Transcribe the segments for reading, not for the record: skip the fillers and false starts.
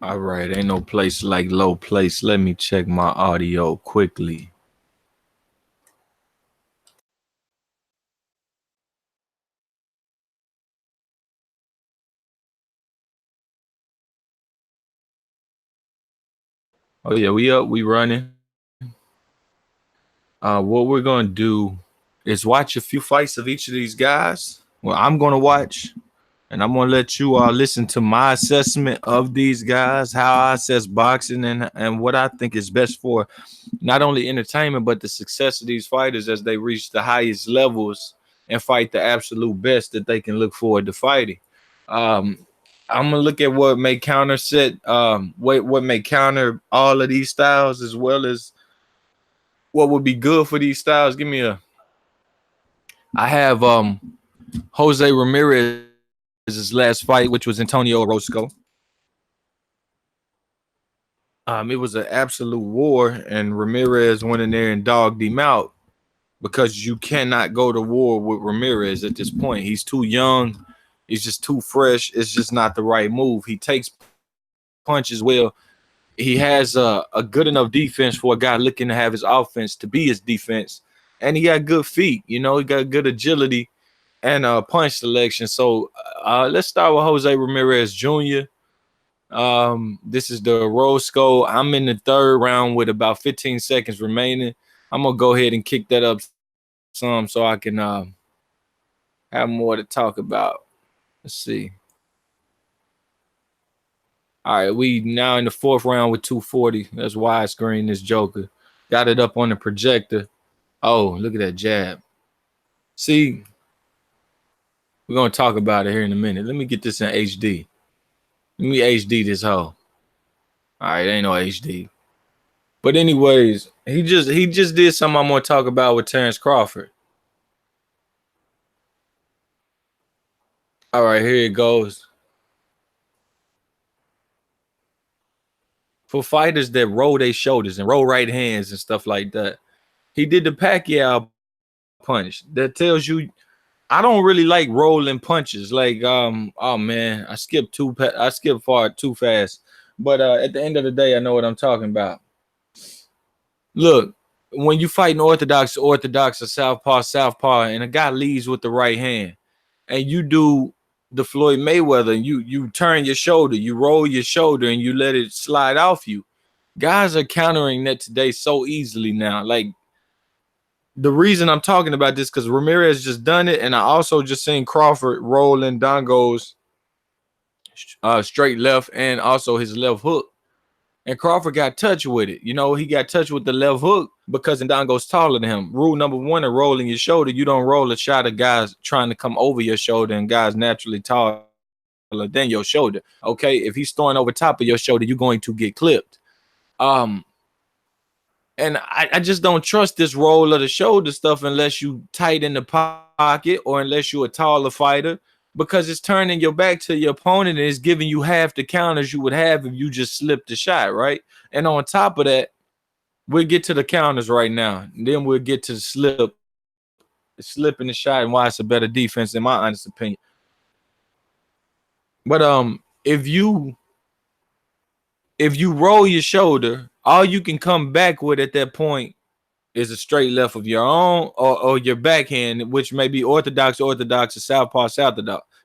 All right, ain't no place like low place. Let me check my audio quickly. Oh yeah, we up, we running. What we're gonna do is watch a few fights of each of these guys. Well, I'm gonna watch, and I'm gonna let you all listen to my assessment of these guys, how I assess boxing, and what I think is best for not only entertainment but the success of these fighters as they reach the highest levels and fight the absolute best that they can look forward to fighting. Um, I'm gonna look at what may counter set, what may counter all of these styles as well as what would be good for these styles. Give me a. I have Jose Ramirez's last fight, which was Antonio Orozco. It was an absolute war, and Ramirez went in there and dogged him out because you cannot go to war with Ramirez at this point. He's too young. He's just too fresh. It's just not the right move. He takes punches well. He has a good enough defense for a guy looking to have his offense to be his defense. And he got good feet. You know, he got good agility and punch selection. So let's start with Jose Ramirez Jr. This is the Roscoe. I'm in the third round with about 15 seconds remaining. I'm gonna go ahead and kick that up some so I can have more to talk about. Let's see. All right, we now in the fourth round with 240. That's widescreen. This Joker got it up on the projector. Oh, look at that jab. See, we're gonna talk about it here in a minute. Let me get this in HD. Let me HD this hoe. All right, ain't no HD. But anyways, he just did something I'm gonna talk about with Terence Crawford. All right, here it goes. For fighters that roll their shoulders and roll right hands and stuff like that, he did the Pacquiao punch. That tells you I don't really like rolling punches. Like, oh man, I skipped far too fast. But at the end of the day, I know what I'm talking about. Look, when you fight an orthodox, or southpaw, and a guy leads with the right hand, and you do the Floyd Mayweather, and you turn your shoulder, you roll your shoulder, and you let it slide off you. Guys are countering that today so easily now. Like the reason I'm talking about this because Ramirez just done it, and I also just seen Crawford rolling Dongo's straight left and also his left hook. And Crawford got touched with it. You know, he got touched with the left hook because Ndongo's taller than him. Rule number one of rolling your shoulder, you don't roll a shot of guys trying to come over your shoulder and guys naturally taller than your shoulder. Okay, if he's throwing over top of your shoulder, you're going to get clipped. And I just don't trust this roll of the shoulder stuff unless you tight in the pocket or unless you're a taller fighter because it's turning your back to your opponent and it's giving you half the counters you would have if you just slipped the shot, right? And on top of that, we'll get to the counters right now. And then we'll get to the slipping the shot and why it's a better defense in my honest opinion. But if you roll your shoulder, all you can come back with at that point is a straight left of your own or your backhand, which may be orthodox, or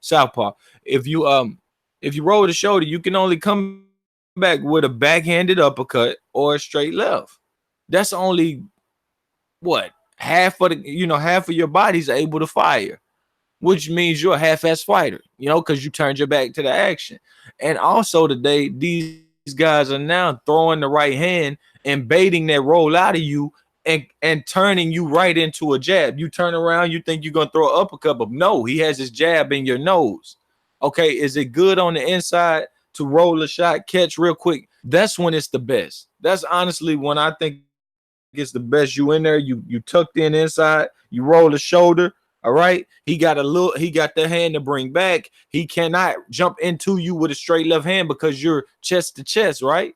southpaw. If you roll the shoulder, you can only come back with a backhanded uppercut or a straight left. That's only what half of your body's able to fire, which means you're a half-ass fighter, because you turned your back to the action. And also today, these guys are now throwing the right hand and baiting that roll out of you and turning you right into a jab. You turn around, you think you're gonna throw an uppercut, but no, he has his jab in your nose. Okay, is it good on the inside to roll a shot, catch real quick? That's when it's the best. That's honestly when I think it's the best. You in there, you tucked in inside, you roll the shoulder. All right, he got the hand to bring back. He cannot jump into you with a straight left hand because you're chest to chest, right?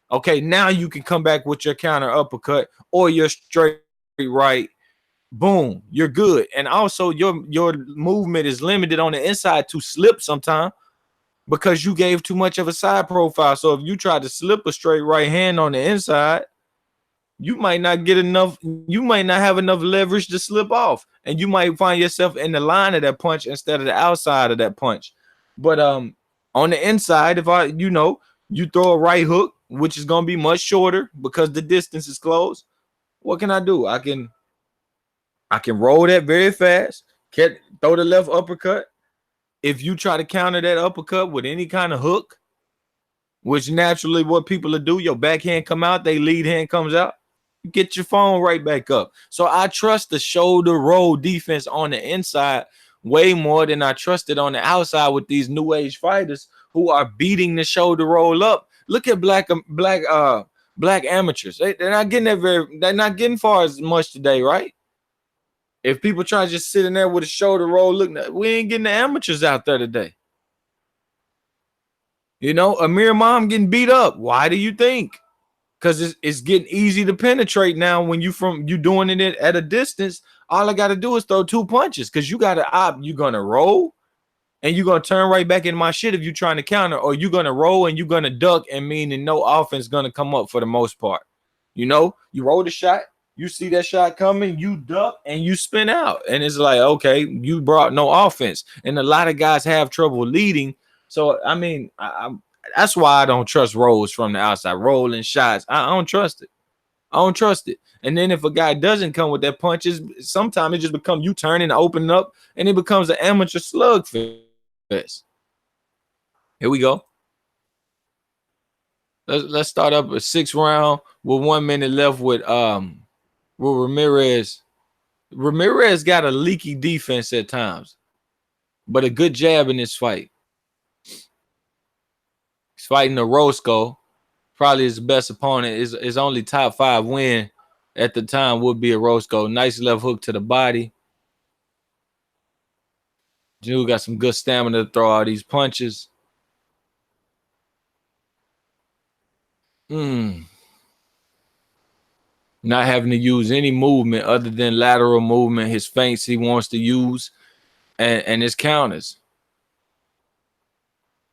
Okay, now you can come back with your counter uppercut or your straight right. Boom, you're good. And also your movement is limited on the inside to slip sometime. because you gave too much of a side profile. So if you try to slip a straight right hand on the inside, you might not get enough. You might not have enough leverage to slip off, and you might find yourself in the line of that punch instead of the outside of that punch. But on the inside, if you throw a right hook, which is gonna be much shorter because the distance is closed. What can I do? I can roll that very fast. Throw the left uppercut. If you try to counter that uppercut with any kind of hook, which naturally what people will do, your backhand come out, they lead hand comes out, you get your phone right back up. So I trust the shoulder roll defense on the inside way more than I trust it on the outside with these new age fighters who are beating the shoulder roll up. Look at black amateurs. They're not getting they're not getting far as much today, right? If people try to just sit in there with a shoulder roll, look, we ain't getting the amateurs out there today. Amir Mom getting beat up. Why do you think? Because it's getting easy to penetrate now when you doing it at a distance. All I got to do is throw 2 punches because you got to opt. You're going to roll and you're going to turn right back into my shit if you're trying to counter, or you're going to roll and you're going to duck, and meaning no offense going to come up for the most part. You roll the shot. You see that shot coming, you duck and you spin out. And it's like, okay, you brought no offense. And a lot of guys have trouble leading. So, I mean, that's why I don't trust rolls from the outside. Rolling shots, I don't trust it. I don't trust it. And then if a guy doesn't come with that punches, sometimes it just becomes you turning, opening up, and it becomes an amateur slugfest. Here we go. Let's start up a 6th round with 1 minute left with Ramirez. Ramirez got a leaky defense at times, but a good jab in this fight. He's fighting Orozco, probably his best opponent. His only top 5 win at the time would be Orozco. Nice left hook to the body. Dude got some good stamina to throw out these punches. Not having to use any movement other than lateral movement, his feints he wants to use, and his counters.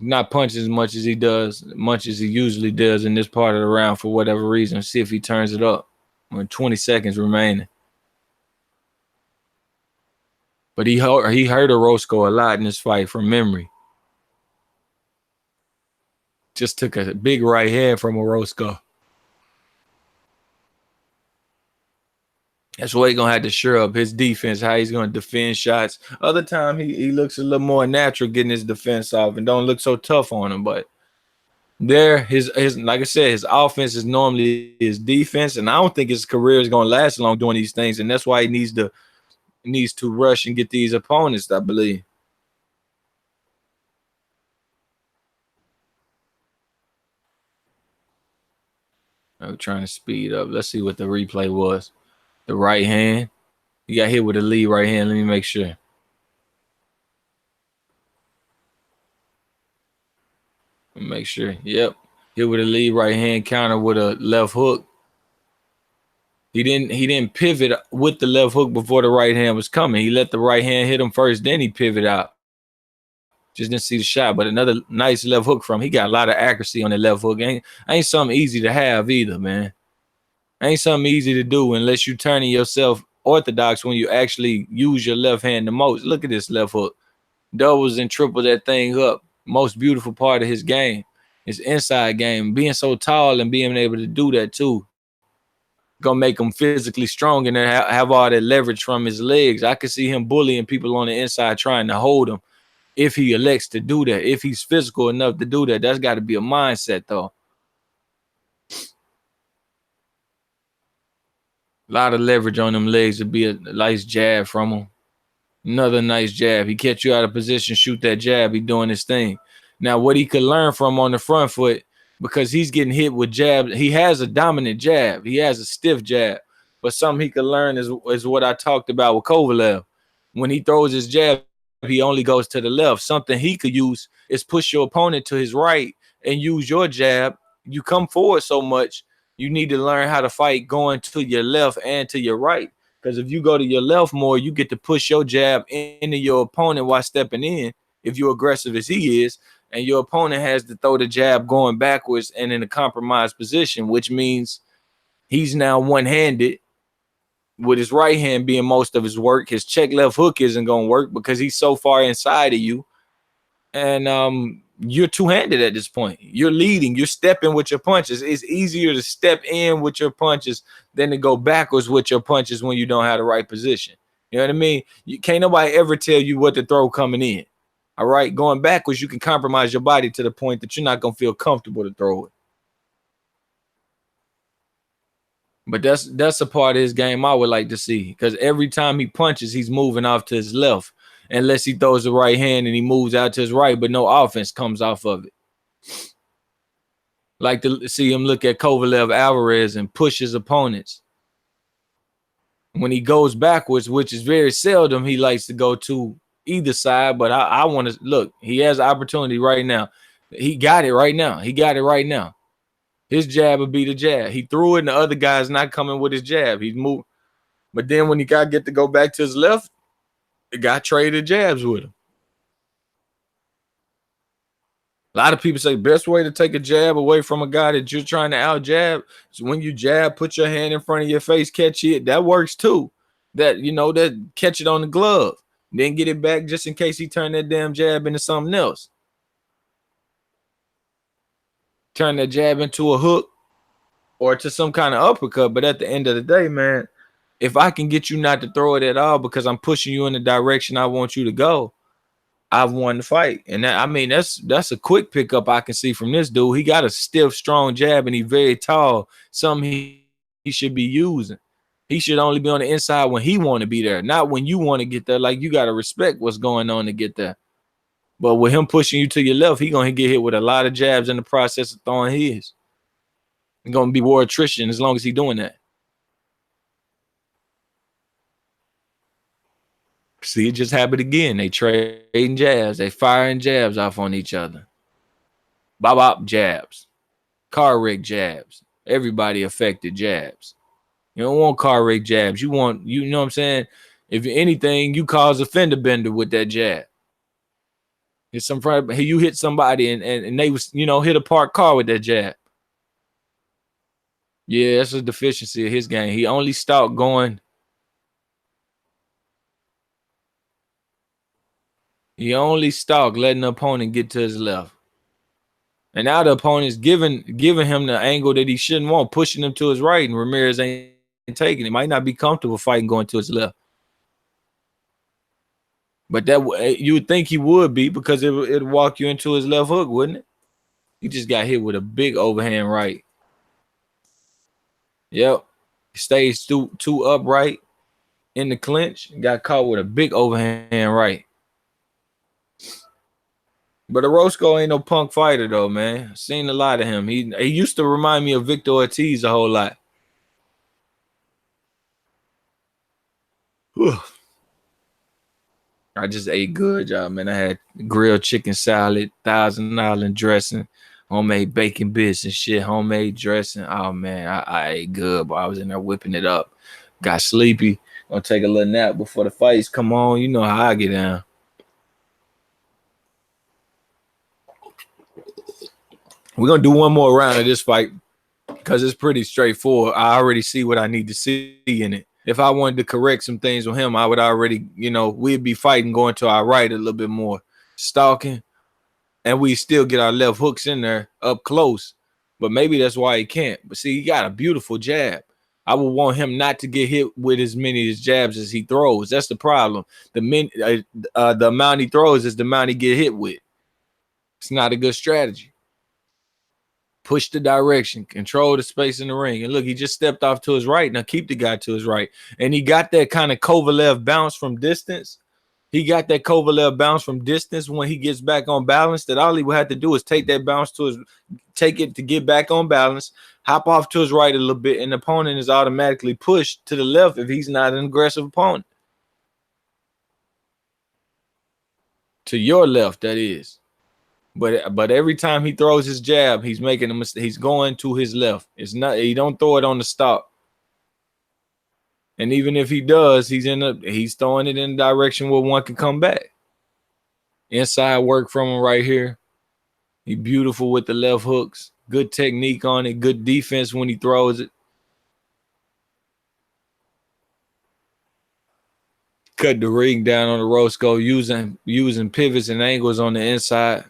Not punching as much as he usually does in this part of the round for whatever reason. See if he turns it up. With 20 seconds remaining. But he hurt Orozco a lot in this fight from memory. Just took a big right hand from Orozco. That's why he's going to have to shore up his defense, how he's going to defend shots. Other time, he looks a little more natural getting his defense off and don't look so tough on him. But his like I said, his offense is normally his defense, and I don't think his career is going to last long doing these things, and that's why he needs to rush and get these opponents, I believe. I'm trying to speed up. Let's see what the replay was. The right hand. He got hit with a lead right hand. Let me make sure. Make sure. Yep. Hit with a lead right hand, counter with a left hook. He didn't pivot with the left hook before the right hand was coming. He let the right hand hit him first, then he pivot out. Just didn't see the shot, but another nice left hook from him. He got a lot of accuracy on the left hook. Ain't something easy to have either, man. Ain't something easy to do unless you turning yourself orthodox when you actually use your left hand the most. Look at this left hook. Doubles and triples that thing up. Most beautiful part of his game. His inside game. Being so tall and being able to do that too. Gonna make him physically strong and then have all that leverage from his legs. I could see him bullying people on the inside trying to hold him if he elects to do that. If he's physical enough to do that, that's got to be a mindset though. A lot of leverage on them legs to be a nice jab from him. Another nice jab. He catch you out of position, shoot that jab. He doing his thing. Now, what he could learn from on the front foot, because he's getting hit with jabs. He has a dominant jab. He has a stiff jab. But something he could learn is what I talked about with Kovalev. When he throws his jab, he only goes to the left. Something he could use is push your opponent to his right and use your jab. You come forward so much, you need to learn how to fight going to your left and to your right. Because if you go to your left more, you get to push your jab into your opponent while stepping in, if you're aggressive as he is. and your opponent has to throw the jab going backwards and in a compromised position, which means he's now one-handed with his right hand being most of his work. His check left hook isn't going to work because he's so far inside of you. And you're two-handed at this point. You're leading. You're stepping with your punches. It's easier to step in with your punches than to go backwards with your punches when you don't have the right position. You know what I mean? You can't nobody ever tell you what to throw coming in. All right? Going backwards, you can compromise your body to the point that you're not going to feel comfortable to throw it. But that's a part of his game I would like to see, because every time he punches, he's moving off to his left, unless he throws the right hand and he moves out to his right, but no offense comes off of it. Like to see him look at Kovalev Alvarez and push his opponents. When he goes backwards, which is very seldom, he likes to go to either side. But I want to look. He has an opportunity right now. He got it right now. He got it right now. His jab would be the jab. He threw it, and the other guy's not coming with his jab. He's moved. But then when he got to go back to his left, the guy traded jabs with him. A lot of people say best way to take a jab away from a guy that you're trying to out jab is when you jab, put your hand in front of your face, catch it. That works too. That catch it on the glove, then get it back just in case he turned that damn jab into something else. Turn that jab into a hook or to some kind of uppercut. But at the end of the day, man, if I can get you not to throw it at all because I'm pushing you in the direction I want you to go, I've won the fight. And that's a quick pickup I can see from this dude. He got a stiff, strong jab, and he's very tall. Something he should be using. He should only be on the inside when he want to be there, not when you want to get there. Like, you got to respect what's going on to get there. But with him pushing you to your left, he's going to get hit with a lot of jabs in the process of throwing his. He's going to be war attrition as long as he's doing that. See, it just happened again. They trading jabs. They firing jabs off on each other. Bop jabs. Car wreck jabs. Everybody affected jabs. You don't want car wreck jabs. You know what I'm saying? If anything, you cause a fender bender with that jab. You hit somebody and they was, hit a parked car with that jab. Yeah, that's a deficiency of his game. He only stopped going. He only stalked, letting the opponent get to his left. And now the opponent's giving him the angle that he shouldn't want, pushing him to his right, and Ramirez ain't taking it. He might not be comfortable fighting going to his left. But that you would think he would be, because it'd walk you into his left hook, wouldn't it? He just got hit with a big overhand right. Yep. He stays too upright in the clinch. Got caught with a big overhand right. But Orozco ain't no punk fighter, though, man. I've seen a lot of him. He used to remind me of Victor Ortiz a whole lot. Whew. I just ate good, y'all, man. I had grilled chicken salad, Thousand Island dressing, homemade bacon bits and shit, homemade dressing. Oh, man, I ate good, but I was in there whipping it up. Got sleepy. Gonna take a little nap before the fights come on. You know how I get down. We're going to do one more round of this fight because it's pretty straightforward. I already see what I need to see in it. If I wanted to correct some things with him, I would already, we'd be fighting going to our right a little bit more, stalking, and we still get our left hooks in there up close. But maybe that's why he can't. But see, he got a beautiful jab. I would want him not to get hit with as many jabs as he throws. That's the problem. The amount he throws is the amount he get hit with. It's not a good strategy. Push the direction, control the space in the ring. And look, he just stepped off to his right. Now keep the guy to his right. And he got that kind of Kovalev bounce from distance. He got that Kovalev bounce from distance when he gets back on balance, that all he would have to do is take that bounce take it to get back on balance, hop off to his right a little bit, and the opponent is automatically pushed to the left if he's not an aggressive opponent. To your left, that is. But every time he throws his jab, he's making a mistake. He's going to his left. It's not. He don't throw it on the stop. And even if he does, he's throwing it in the direction where one can come back. Inside work from him right here. He beautiful with the left hooks. Good technique on it. Good defense when he throws it. Cut the ring down on the Roscoe using pivots and angles on the inside,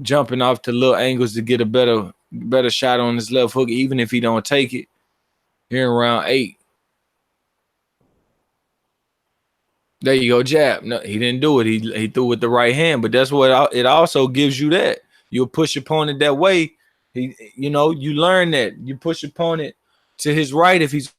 jumping off to little angles to get a better shot on his left hook, even if he don't take it. Here in round 8. There you go, jab. No, he didn't do it. He threw with the right hand, but that's what it also gives you that. You'll push your opponent that way. You learn that. You push your opponent to his right if he's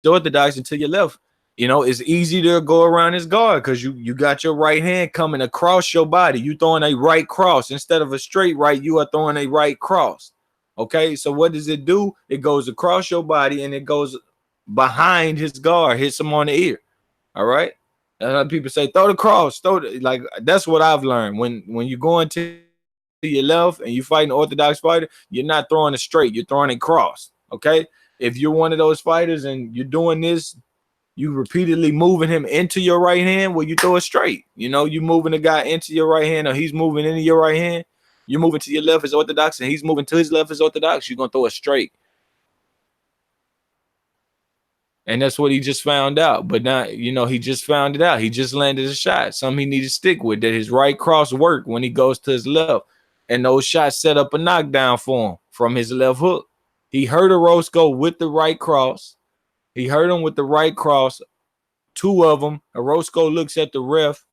orthodox, and to your left. It's easy to go around his guard because you got your right hand coming across your body. You throwing a right cross instead of a straight right. You are throwing a right cross. Okay, so what does it do? It goes across your body and it goes behind his guard, hits him on the ear. All right. That's how people say throw the cross, like that's what I've learned. When you go into your left and you fight an orthodox fighter, you're not throwing it straight, you're throwing it cross. Okay. If you're one of those fighters and you're doing this, you repeatedly moving him into your right hand, well, you throw it straight. You moving the guy into your right hand, or he's moving into your right hand. You're moving to your left as orthodox, and he's moving to his left as orthodox. You're gonna throw it straight. And that's what he just found out. But now, he just found it out. He just landed a shot. Something he needed to stick with, that his right cross worked when he goes to his left. And those shots set up a knockdown for him from his left hook. He hurt Orozco with the right cross. He hurt him with the right cross. 2 of them. Orozco looks at the ref.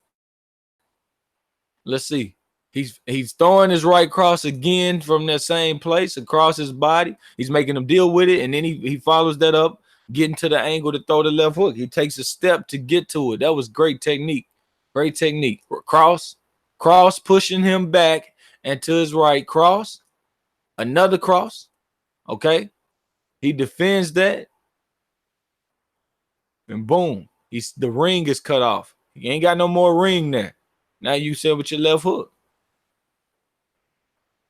Let's see. He's throwing his right cross again from that same place across his body. He's making him deal with it. And then he follows that up, getting to the angle to throw the left hook. He takes a step to get to it. That was great technique. Great technique. Cross pushing him back and to his right. Cross. Another cross. Okay. He defends that. And boom. The ring is cut off. He ain't got no more ring there. Now you said with your left hook.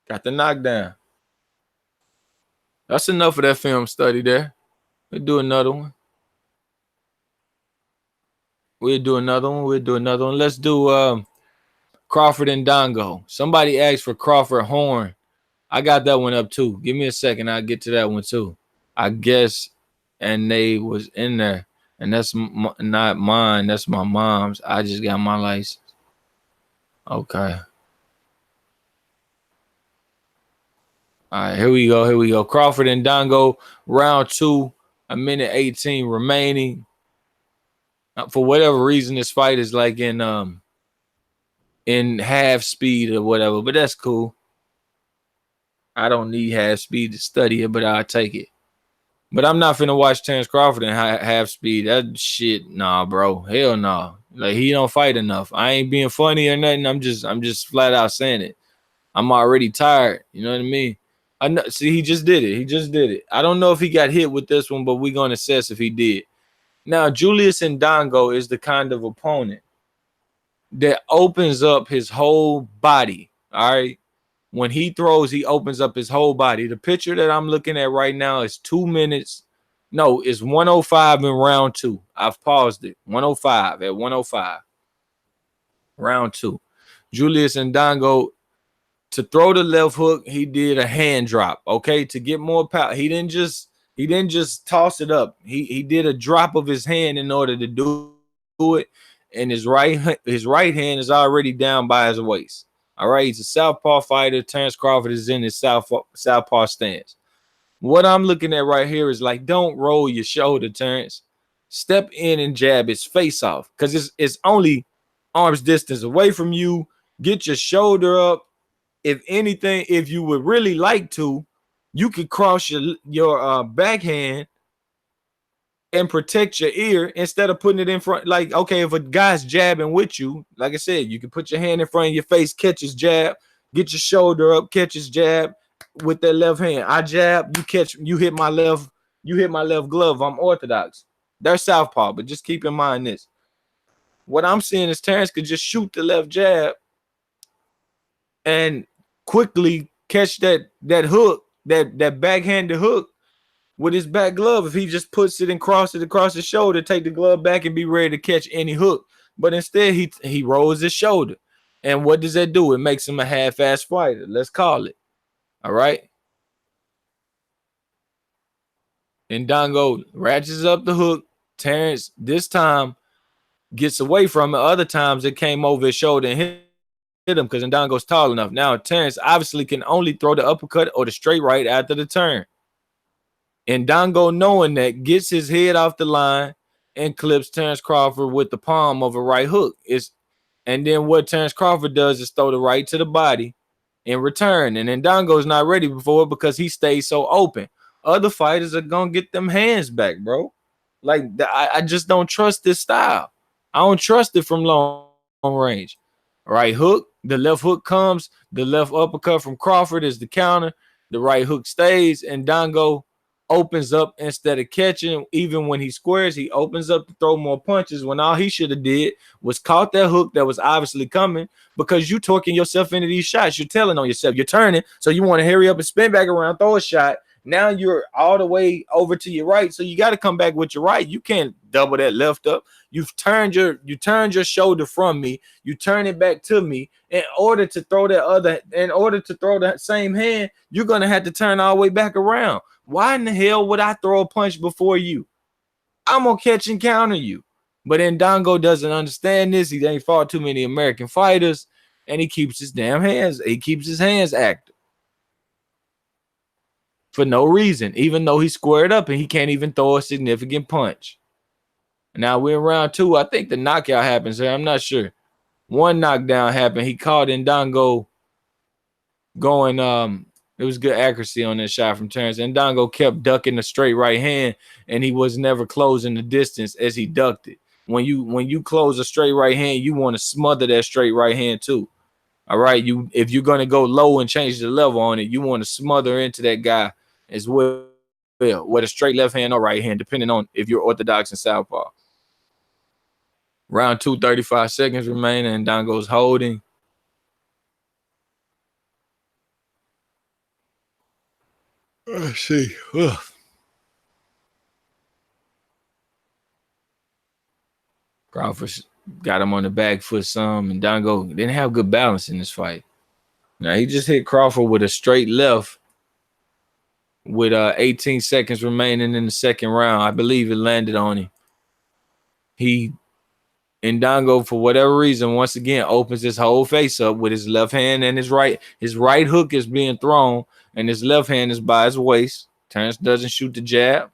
Got the knockdown. That's enough of that film study there. We'll do another one. Let's do Crawford and Dongo. Somebody asked for Crawford Horn. I got that one up too. Give me a second. I'll get to that one too. I guess. And they was in there. And that's not mine. That's my mom's. I just got my license. Okay. All right, here we go. Crawford and Dongo, round 2, 1:18 remaining. For whatever reason, this fight is like in half speed or whatever, but that's cool. I don't need half speed to study it, but I'll take it. But I'm not finna watch Terence Crawford in half speed. That shit, nah, bro. Hell no. Nah. Like, he don't fight enough. I ain't being funny or nothing. I'm just flat out saying it. I'm already tired. You know what I mean? I know. See, he just did it. I don't know if he got hit with this one, but we're gonna assess if he did. Now, Julius Ndongo is the kind of opponent that opens up his whole body. All right. When he throws, he opens up his whole body. The picture that I'm looking at right now is 2 minutes. No, it's 105 in round 2. I've paused it. 105 at 105. Round 2. Julius Ndongo, to throw the left hook, he did a hand drop. Okay, to get more power. He didn't just toss it up. He did a drop of his hand in order to do it. And his right hand is already down by his waist. All right, he's a southpaw fighter. Terence Crawford is in his southpaw stance. What I'm looking at right here is like, don't roll your shoulder, Terence. Step in and jab his face off, because it's only arm's distance away from you. Get your shoulder up. If anything, if you would really like to, you could cross your backhand and protect your ear instead of putting it in front. Like, okay, if a guy's jabbing with you, like I said, you can put your hand in front of your face, catch his jab, get your shoulder up, catch his jab with that left hand. I jab, you hit my left glove. I'm orthodox. They're southpaw, but just keep in mind this. What I'm seeing is Terence could just shoot the left jab and quickly catch that hook, that backhanded hook with his back glove. If he just puts it and crosses it across his shoulder, take the glove back and be ready to catch any hook. But instead, he rolls his shoulder. And what does that do? It makes him a half-ass fighter. Let's call it. All right. And Dongo ratchets up the hook. Terence this time gets away from it. Other times it came over his shoulder and hit him because Ndongo's tall enough. Now Terence obviously can only throw the uppercut or the straight right after the turn. And Ndongo, knowing that, gets his head off the line and clips Terence Crawford with the palm of a right hook. And then what Terence Crawford does is throw the right to the body in return. And then Ndongo's not ready for it because he stays so open. Other fighters are going to get them hands back, bro. Like, I just don't trust this style. I don't trust it from long range. Right hook, the left hook comes. The left uppercut from Crawford is the counter. The right hook stays, and Ndongo opens up instead of catching. Even when he squares, he opens up to throw more punches when all he should have did was caught that hook that was obviously coming, because you talking yourself into these shots. You're telling on yourself. You're turning, so you want to hurry up and spin back around, throw a shot. Now you're all the way over to your right, so you got to come back with your right. You can't double that left up. You turned your shoulder from me. You turn it back to me. In order to throw that same hand, you're gonna have to turn all the way back around. Why in the hell would I throw a punch before you? I'm gonna catch and counter you. But then Ndongo doesn't understand this. He ain't fought too many American fighters, and he keeps his damn hands. He keeps his hands active for no reason, even though he's squared up and he can't even throw a significant punch. Now we're in round 2. I think the knockout happens here. I'm not sure. One knockdown happened. He caught Ndongo going. It was good accuracy on that shot from Terence. Ndongo kept ducking the straight right hand, and he was never closing the distance as he ducked it. When you close a straight right hand, you want to smother that straight right hand too. All right. If you're gonna go low and change the level on it, you want to smother into that guy as well. With a straight left hand or right hand, depending on if you're orthodox and southpaw. Round 2, 35 seconds remaining, and Ndongo's holding. Let's see. Ugh. Crawford got him on the back foot some, and Ndongo didn't have good balance in this fight. Now he just hit Crawford with a straight left with 18 seconds remaining in the second round. I believe it landed on him. Ndongo, for whatever reason, once again opens his whole face up with his left hand and his right. His right hook is being thrown, and his left hand is by his waist. Terence doesn't shoot the jab,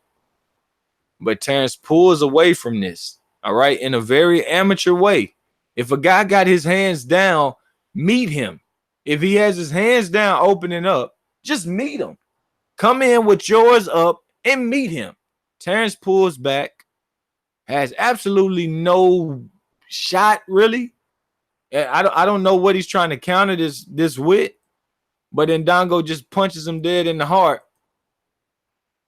but Terence pulls away from this, all right, in a very amateur way. If a guy got his hands down, meet him. If he has his hands down opening up, just meet him. Come in with yours up and meet him. Terence pulls back, has absolutely no shot, really. I don't know what he's trying to counter this with, but then Ndongo just punches him dead in the heart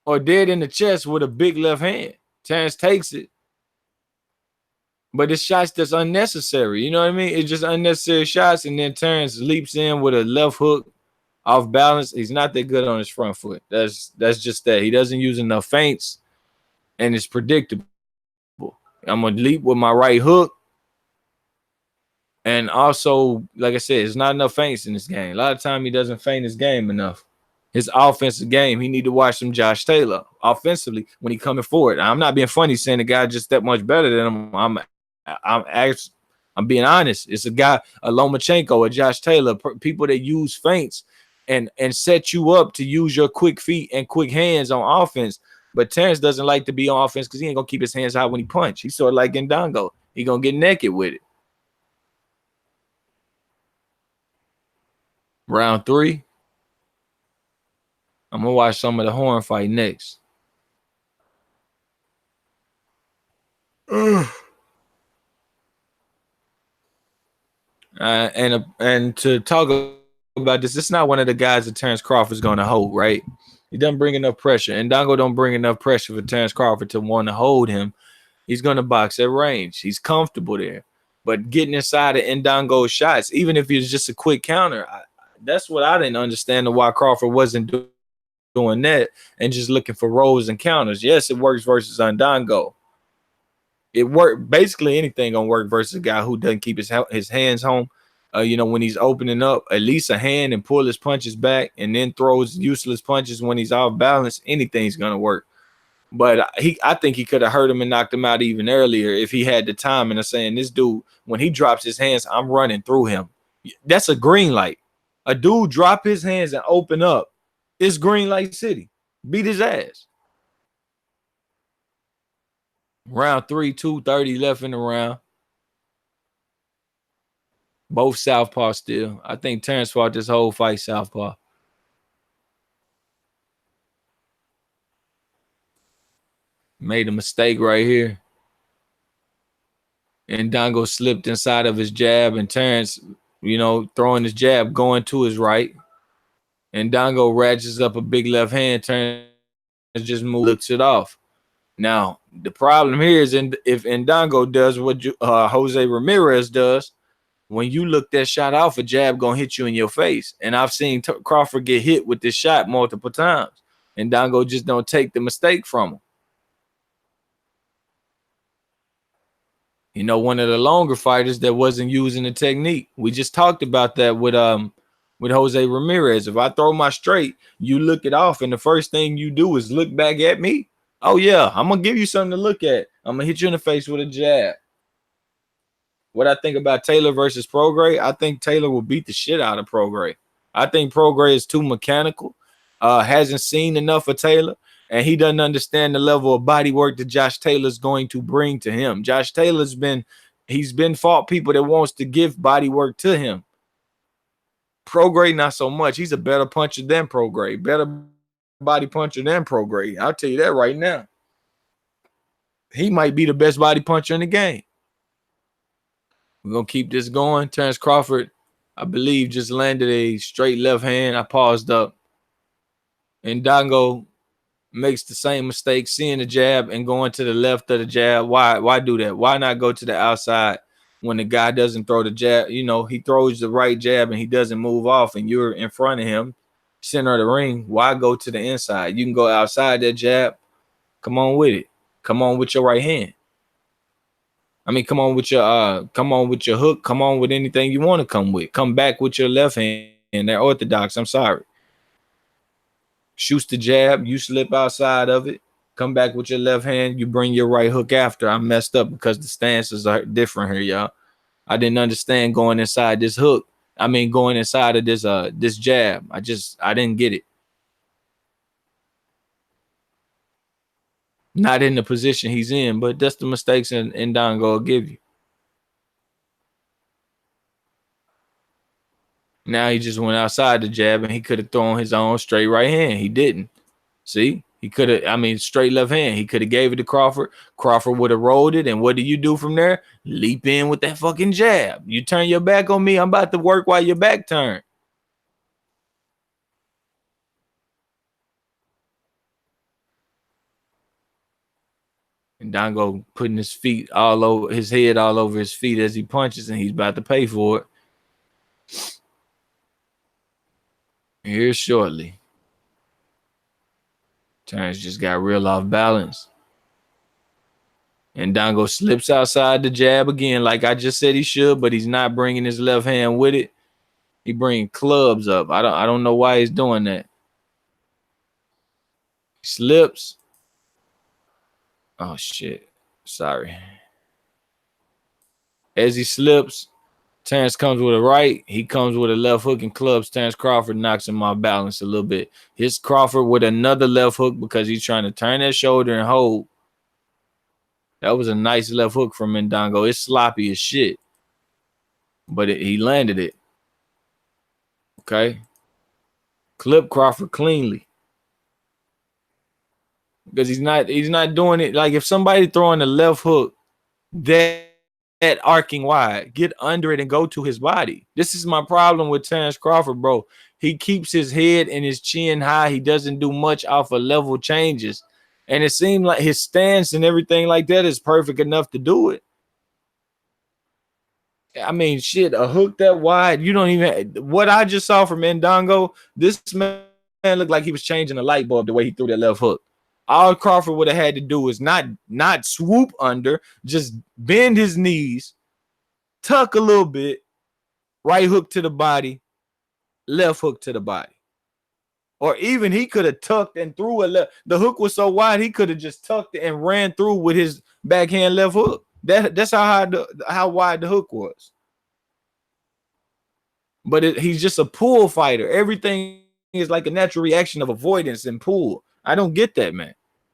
or dead in the chest with a big left hand. Terence takes it, but it's shots that's unnecessary. You know what I mean? It's just unnecessary shots, and then Terence leaps in with a left hook off balance. He's not that good on his front foot. That's just that. He doesn't use enough feints, and it's predictable. I'm gonna leap with my right hook. And also, like I said, there's not enough feints in this game. A lot of time he doesn't feint his game enough. His offensive game, he need to watch some Josh Taylor offensively when he coming forward. I'm not being funny saying the guy just that much better than him. I'm being honest. It's a guy, a Lomachenko, a Josh Taylor, people that use feints and set you up to use your quick feet and quick hands on offense. But Terence doesn't like to be on offense because he ain't gonna keep his hands high when he punch. He's sort of like Ndongo. He gonna get naked with it. Round 3. I'm gonna watch some of the Horn fight next. And to talk about this, it's not one of the guys that Terence Crawford's gonna hold, right? He doesn't bring enough pressure, and Ndongo don't bring enough pressure for Terence Crawford to want to hold him. He's gonna box at range. He's comfortable there, but getting inside of Ndongo's shots, even if it's just a quick counter, that's what I didn't understand why Crawford wasn't doing that and just looking for rolls and counters. Yes, it works versus Ndongo. It worked. Basically, anything gonna work versus a guy who doesn't keep his hands home. When he's opening up, at least a hand and pull his punches back, and then throws useless punches when he's off balance, anything's gonna work. But I think he could have hurt him and knocked him out even earlier if he had the time. And I'm saying this dude, when he drops his hands, I'm running through him. That's a green light. A dude drop his hands and open up. It's green light city. Beat his ass. Round 3, 2:30 left in the round. Both southpaw still. I think Terence fought this whole fight southpaw. Made a mistake right here. And Dongo slipped inside of his jab, and Terence, throwing his jab, going to his right. And Dongo ratchets up a big left hand. Terence just looks it off. Now, the problem here is if Ndongo does what Jose Ramirez does, when you look that shot off, a jab going to hit you in your face. And I've seen Crawford get hit with this shot multiple times. And Ndongo just don't take the mistake from him. One of the longer fighters that wasn't using the technique. We just talked about that with Jose Ramirez. If I throw my straight, you look it off, and the first thing you do is look back at me. Oh, yeah, I'm going to give you something to look at. I'm going to hit you in the face with a jab. What I think about Taylor versus Prograis, I think Taylor will beat the shit out of Prograis. I think Prograis is too mechanical, hasn't seen enough of Taylor, and he doesn't understand the level of body work that Josh Taylor's going to bring to him. Josh Taylor's been fought people that wants to give body work to him. Prograis, not so much. He's a better puncher than Prograis, better body puncher than Prograis. I'll tell you that right now. He might be the best body puncher in the game. We're going to keep this going. Terence Crawford, I believe, just landed a straight left hand. I paused up. And Ndongo makes the same mistake, seeing the jab and going to the left of the jab. Why do that? Why not go to the outside when the guy doesn't throw the jab? He throws the right jab and he doesn't move off, and you're in front of him, center of the ring. Why go to the inside? You can go outside that jab. Come on with it. Come on with your right hand. Come on with your hook. Come on with anything you want to come with. Come back with your left hand. They're orthodox. I'm sorry. Shoots the jab. You slip outside of it. Come back with your left hand. You bring your right hook after. I messed up because the stances are different here, y'all. I didn't understand going inside this hook. Going inside of this jab. I didn't get it. Not in the position he's in, but that's the mistakes Ndongo will give you. Now he just went outside the jab, and he could have thrown his own straight right hand. He didn't. See? He could have, straight left hand. He could have gave it to Crawford. Crawford would have rolled it, and what do you do from there? Leap in with that fucking jab. You turn your back on me, I'm about to work while your back turned. And Ndongo putting his head all over his feet as he punches, and he's about to pay for it. Here shortly. Terence just got real off balance. And Ndongo slips outside the jab again, like I just said he should, but he's not bringing his left hand with it. He bringing clubs up. I don't know why he's doing that. He slips. Oh, shit. Sorry. As he slips, Terence comes with a right. He comes with a left hook and clubs. Terence Crawford knocks him off balance a little bit. Hits Crawford with another left hook because he's trying to turn that shoulder and hold. That was a nice left hook from Ndongo. It's sloppy as shit. But he landed it. Okay. Clip Crawford cleanly. Because he's not doing it. Like if somebody throwing a left hook that arcing wide, get under it and go to his body. This is my problem with Terence Crawford, bro. He keeps his head and his chin high. He doesn't do much off of level changes. And it seemed like his stance and everything like that is perfect enough to do it. Shit, a hook that wide, you don't even, what I just saw from Ndongo, this man looked like he was changing a light bulb the way he threw that left hook. All Crawford would have had to do is not swoop under, just bend his knees, tuck a little bit, right hook to the body, left hook to the body. Or even he could have tucked and threw a left. The hook was so wide, he could have just tucked it and ran through with his backhand left hook. That's how wide the hook was. But he's just a pull fighter. Everything is like a natural reaction of avoidance and pull. I don't get that, man.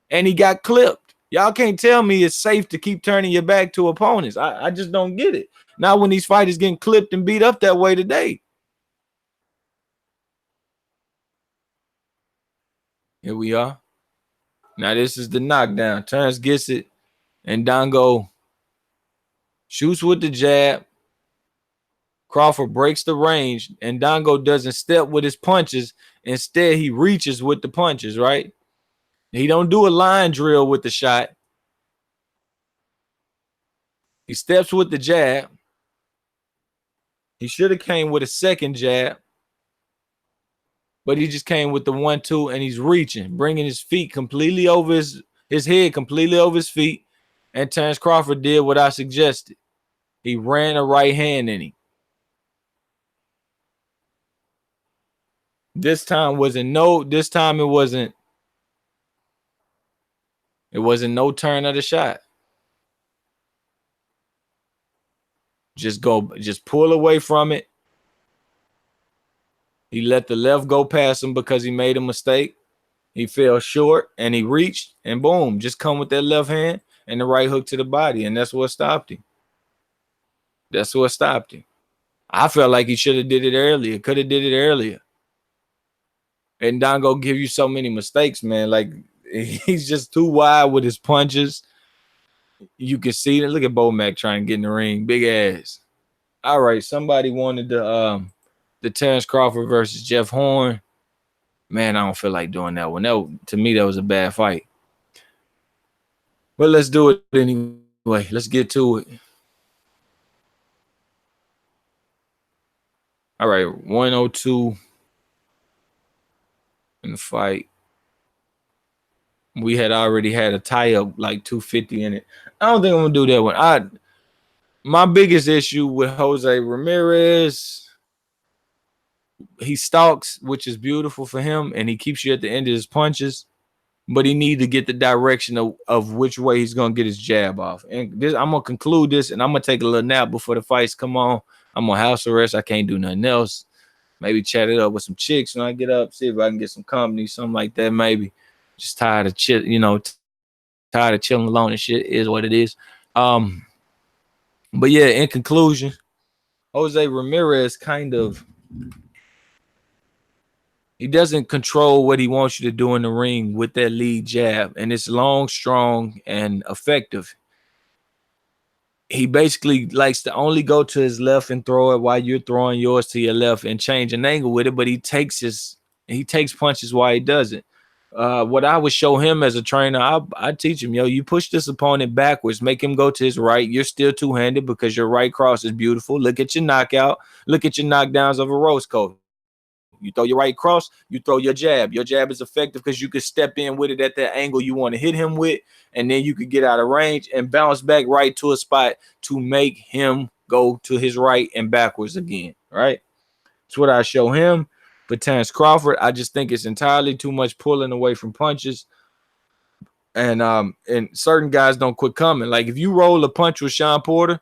And he got clipped. Y'all can't tell me it's safe to keep turning your back to opponents. I just don't get it. Not when these fighters getting clipped and beat up that way today. Here we are. Now this is the knockdown. Terence gets it, and Dongo shoots with the jab. Crawford breaks the range, and Dongo doesn't step with his punches. Instead, he reaches with the punches, right? He don't do a line drill with the shot. He steps with the jab. He should have came with a second jab, but he just came with the 1-2, and he's reaching, bringing his feet completely over his head completely over his feet. And Terence Crawford did what I suggested. He ran a right hand in him. This time it wasn't no turn of the shot. Just pull away from it. He let the left go past him because he made a mistake. He fell short and he reached, and boom, just come with that left hand and the right hook to the body, and that's what stopped him. That's what stopped him. I felt like he should have did it earlier. Could have did it earlier. And Dongo give you so many mistakes, man. Like, he's just too wide with his punches. You can see that. Look at Bo Mac trying to get in the ring. Big ass. All right, somebody wanted the Terence Crawford versus Jeff Horn. Man, I don't feel like doing that one. To me, that was a bad fight. But let's do it anyway. Let's get to it. All right, 102 in the fight. We had already had a tie-up like 250 in it. I don't think I'm going to do that one. My biggest issue with Jose Ramirez, he stalks, which is beautiful for him, and he keeps you at the end of his punches, but he needs to get the direction of which way he's going to get his jab off. And I'm going to conclude this, and I'm going to take a little nap before the fights come on. I'm on house arrest. I can't do nothing else. Maybe chat it up with some chicks when I get up, see if I can get some company, something like that maybe. Just tired of tired of chilling alone and shit. Is what it is. But yeah, in conclusion, Jose Ramirez he doesn't control what he wants you to do in the ring with that lead jab, and it's long, strong, and effective. He basically likes to only go to his left and throw it while you're throwing yours to your left and change an angle with it, but he takes punches while he does it. What I would show him as a trainer, I teach him, you push this opponent backwards, make him go to his right. You're still two-handed because your right cross is beautiful. Look at your knockout. Look at your knockdowns of a roast coach. You throw your right cross, you throw your jab. Your jab is effective because you can step in with it at that angle you want to hit him with, and then you could get out of range and bounce back right to a spot to make him go to his right and backwards again, right? That's what I show him. For Terence Crawford, I just think it's entirely too much pulling away from punches. And certain guys don't quit coming. Like if you roll a punch with Sean Porter,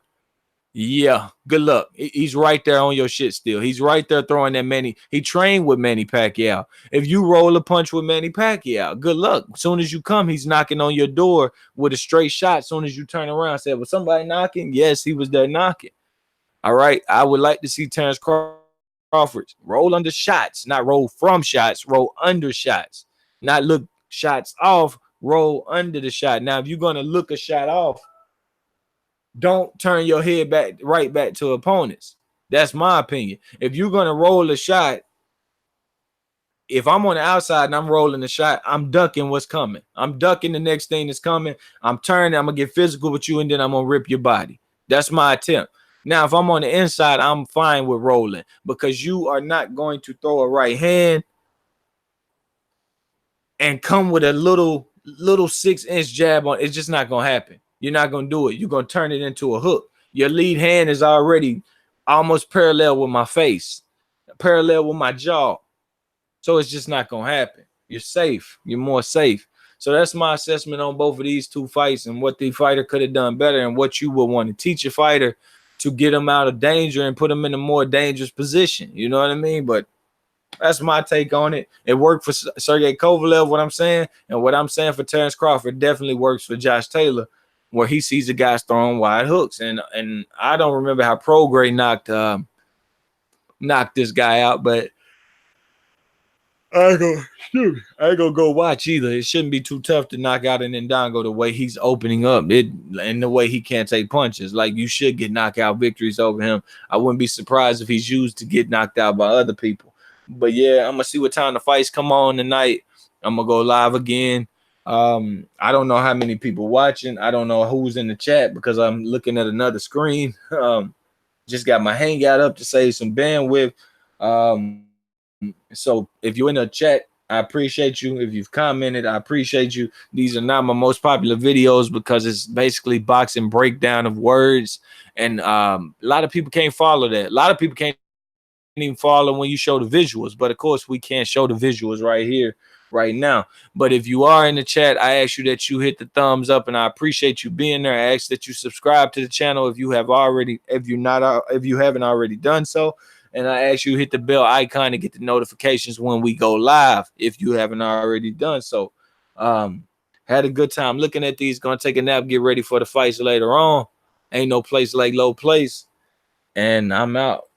yeah, good luck. He's right there on your shit still. He's right there throwing that Manny. He trained with Manny Pacquiao. If you roll a punch with Manny Pacquiao, good luck. As soon as you come, he's knocking on your door with a straight shot. As soon as you turn around, say, was somebody knocking? Yes, he was there knocking. All right, I would like to see Terence Crawford roll under shots, not roll from shots, roll under shots, not look shots off, roll under the shot. Now, if you're going to look a shot off, don't turn your head right back to opponents. That's my opinion. If you're going to roll a shot, if I'm on the outside and I'm rolling the shot, I'm ducking what's coming. I'm ducking the next thing that's coming. I'm turning. I'm going to get physical with you, and then I'm going to rip your body. That's my attempt. Now, if I'm on the inside, I'm fine with rolling because you are not going to throw a right hand and come with a little 6-inch jab on. It's just not going to happen. You're not going to do it. You're going to turn it into a hook. Your lead hand is already almost parallel with my face, parallel with my jaw. So it's just not gonna happen. You're safe. You're more safe. So that's my assessment on both of these two fights and what the fighter could have done better and what you would want to teach a fighter to get him out of danger and put him in a more dangerous position. You know what I mean? But that's my take on it. It worked for Sergey Kovalev, what I'm saying, and what I'm saying for Terence Crawford definitely works for Josh Taylor, where he sees the guys throwing wide hooks. And I don't remember how Prograis knocked this guy out, but I ain't gonna go watch either. It shouldn't be too tough to knock out an Ndongo the way he's opening up it and the way he can't take punches. Like, you should get knockout victories over him. I wouldn't be surprised if he's used to get knocked out by other people. But yeah, I'm gonna see what time the fights come on tonight. I'm gonna go live again. I don't know how many people watching. I don't know who's in the chat because I'm looking at another screen. Just got my hangout up to save some bandwidth. So if you're in the chat, I appreciate you. If you've commented, I appreciate you. These are not my most popular videos because it's basically boxing breakdown of words. And a lot of people can't follow that. A lot of people can't even follow when you show the visuals. But of course, we can't show the visuals right here, right now. But if you are in the chat, I ask you that you hit the thumbs up, and I appreciate you being there. I ask that you subscribe to the channel if you haven't already done so. And I ask you hit the bell icon to get the notifications when we go live if you haven't already done so. Had a good time looking at these. Gonna take a nap, get ready for the fights later on. Ain't no place like low place. And I'm out.